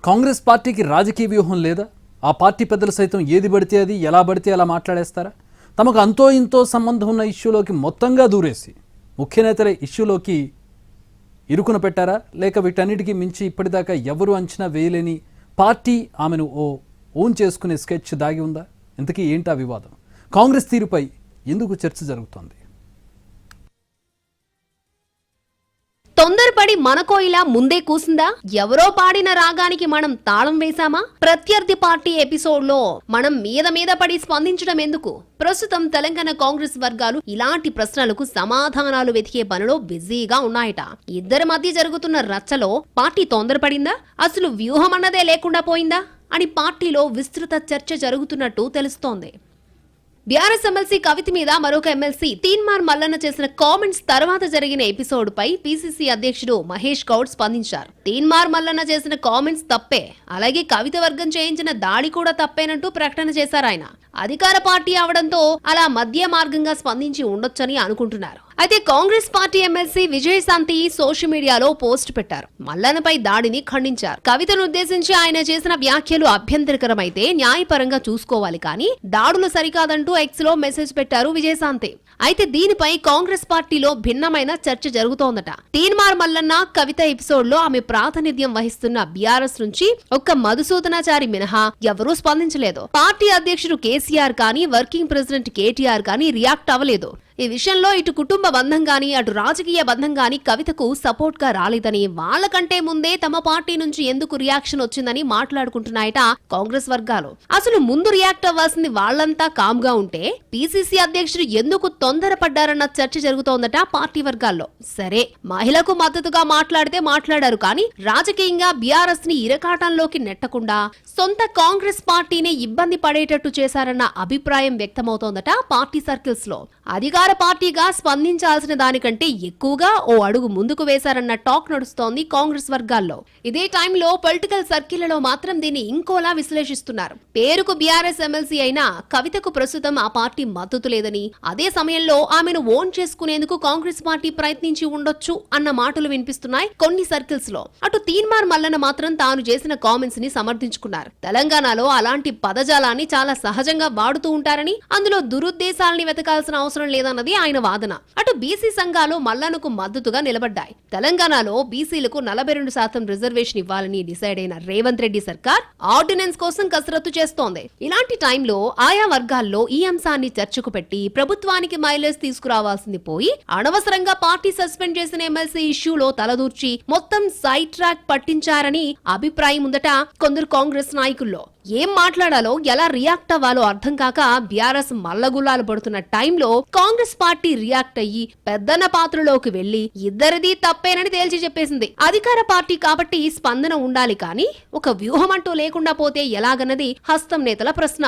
కాంగ్రెస్ పార్టీకి రాజకీయ వ్యూహం లేదా? ఆ పార్టీ పెద్దలు సైతం ఏది పడితే అది, ఎలా పడితే అలా మాట్లాడేస్తారా? తమకు అంతో ఇంతో సంబంధం ఉన్న ఇష్యూలోకి మొత్తంగా దూరేసి ముఖ్య నేతలే ఇష్యూలోకి ఇరుకున పెట్టారా? లేక వీటన్నిటికీ మించి ఇప్పటిదాకా ఎవరు అంచనా వేయలేని పార్టీ ఆమెను ఓన్ చేసుకునే స్కెచ్ దాగి ఉందా? ఇంతకీ ఏంటా వివాదం? కాంగ్రెస్ తీరుపై ఎందుకు చర్చ జరుగుతోంది? తొందరపడి మనకో ఇలా ముందే కూసిందా? ఎవరో పాడిన రాగానికి మనం తాళం వేశామా? ప్రత్యర్థి పార్టీ ఎపిసోడ్ లో మనం మీద పడి స్పందించడం ఎందుకు? ప్రస్తుతం తెలంగాణ కాంగ్రెస్ వర్గాలు ఇలాంటి ప్రశ్నలకు సమాధానాలు వెతికే పనిలో బిజీగా ఉన్నాయట. ఇద్దరి మధ్య జరుగుతున్న రచ్చలో పార్టీ తొందరపడిందా, అసలు వ్యూహం అన్నదే లేకుండా పోయిందా అని పార్టీలో విస్తృత చర్చ జరుగుతున్నట్టు తెలుస్తోంది. బీఆర్ఎస్ ఎమ్మెల్సీ కవిత మీద మరొక ఎమ్మెల్సీ తీన్మార్ మల్లన్న చేసిన కామెంట్స్ తర్వాత జరిగిన ఎపిసోడ్ పై పీసీసీ అధ్యక్షుడు మహేష్ గౌడ్ స్పందించారు. తీన్మార్ మల్లన్న చేసిన కామెంట్స్ తప్పే, అలాగే కవిత వర్గం చేయించిన దాడి కూడా తప్పేనంటూ ప్రకటన చేశారు ఆయన. అధికార పార్టీ అవడంతో అలా మధ్య మార్గంగా స్పందించి ఉండొచ్చని అనుకుంటున్నారు. అయితే Congress party MLC Vijayashanti social మీడియాలో పోస్ట్ పెట్టారు. మల్లన్నపై దాడిని ఖండించారు. కవితను ఉద్దేశించి ఆయన చేసిన వ్యాఖ్యలు అభ్యంతరకరమైతే న్యాయపరంగా చూసుకోవాలి, కానీ దాడులు సరికాదంటూ ఎక్స్ లో మెసేజ్ పెట్టారు విజయశాంతి. అయితే దీనిపై కాంగ్రెస్ పార్టీలో భిన్నమైన చర్చ జరుగుతోందట. తీన్మార్ మల్లన్న కవిత ఎపిసోడ్ లో ఆమె ప్రాతినిధ్యం వహిస్తున్న బీఆర్ఎస్ నుంచి ఒక్క మధుసూదనాచారి మినహా ఎవరూ స్పందించలేదు. పార్టీ అధ్యక్షుడు కేసీఆర్ కానీ, వర్కింగ్ ప్రెసిడెంట్ కేటీఆర్ కానీ రియాక్ట్ అవ్వలేదు. ఈ విషయంలో ఇటు కుటుంబ బంధం గాని, అటు రాజకీయ బంధం గాని కవితకు సపోర్ట్ గా రాలేదని, వాళ్ళకంటే ముందే తమ పార్టీ నుంచి ఎందుకు రియాక్షన్ వచ్చిందని మాట్లాడుకుంటున్నాయట కాంగ్రెస్ వర్గాలు. అసలు ముందు రియాక్ట్ అవ్వాల్సింది వాళ్లంతా కామ్ గా ఉంటే పీసీసీ అధ్యక్షుడు ఎందుకు తొందరపడ్డారన్న చర్చ జరుగుతోందట పార్టీ వర్గాల్లో. సరే, మహిళకు మద్దతుగా మాట్లాడితే మాట్లాడారు, కానీ రాజకీయంగా బీఆర్ఎస్ ని ఇరకాటంలోకి నెట్టకుండా సొంత కాంగ్రెస్ పార్టీని ఇబ్బంది పడేటట్టు చేశారన్న అభిప్రాయం వ్యక్తమవుతోందట పార్టీ సర్కిల్స్ లో. అధికార పార్టీగా స్పందించాల్సిన దానికంటే ఎక్కువగా ఓ అడుగు ముందుకు వేశారన్న టాక్ నడుస్తోంది కాంగ్రెస్ వర్గాల్లో. ఇదే టైంలో పొలిటికల్ సర్కిళ్లలో మాత్రం దీన్ని ఇంకోలా విశ్లేషిస్తున్నారు. పేరుకు బీఆర్ఎస్ ఎమ్మెల్సీ అయినా కవితకు ప్రస్తుతం ఆ పార్టీ మద్దతు లేదని, అదే సమయంలో ఆమెను ఓన్ చేసుకునేందుకు కాంగ్రెస్ పార్టీ ప్రయత్నించి ఉండొచ్చు అన్న మాటలు వినిపిస్తున్నాయి కొన్ని సర్కిల్స్ లో. అటు తీన్మార్ మల్లన్న మాత్రం తాను చేసిన కామెంట్స్ ని సమర్థించుకున్నారు. తెలంగాణలో అలాంటి పదజాలాన్ని చాలా సహజంగా వాడుతూ ఉంటారని, అందులో దురుద్దేశాలని వెతకాల్సిన అవసరం లేదన్నది ఆయన వాదన. అటు బీసీ సంఘాలు మల్లన్నకు మద్దతుగా నిలబడ్డాయి. తెలంగాణలో బీసీలకు 42% రిజర్వేషన్ ఇవ్వాలని డిసైడ్ అయిన రేవంత్ రెడ్డి సర్కార్ ఆర్డినెన్స్ కోసం కసరత్తు చేస్తోంది. ఇలాంటి టైంలో ఆయా వర్గాల్లో ఈ అంశాన్ని చర్చకు పెట్టి ప్రభుత్వానికి మైలేజ్ తీసుకురావాల్సింది పోయి అనవసరంగా పార్టీ సస్పెండ్ చేసిన ఎమ్మెల్సీ ఇష్యూలో తలదూర్చి మొత్తం సైడ్ ట్రాక్ పట్టించారని అభిప్రాయం ఉందట కొందరు కాంగ్రెస్ నాయకుల్లో. ఏం మాట్లాడాలో, ఎలా రియాక్ట్ అవ్వాలో అర్థం కాక బీఆర్ఎస్ మల్లగుల్లాలు పడుతున్న టైంలో కాంగ్రెస్ పార్టీ రియాక్ట్ అయ్యి పెద్దన్న పాత్రలోకి వెళ్లి ఇద్దరిది తప్పేనని తేల్చి చెప్పేసింది. అధికార పార్టీ కాబట్టి స్పందన ఉండాలి, కానీ ఒక వ్యూహం అంటూ లేకుండా పోతే ఎలాగన్నది హస్తం నేతల ప్రశ్న.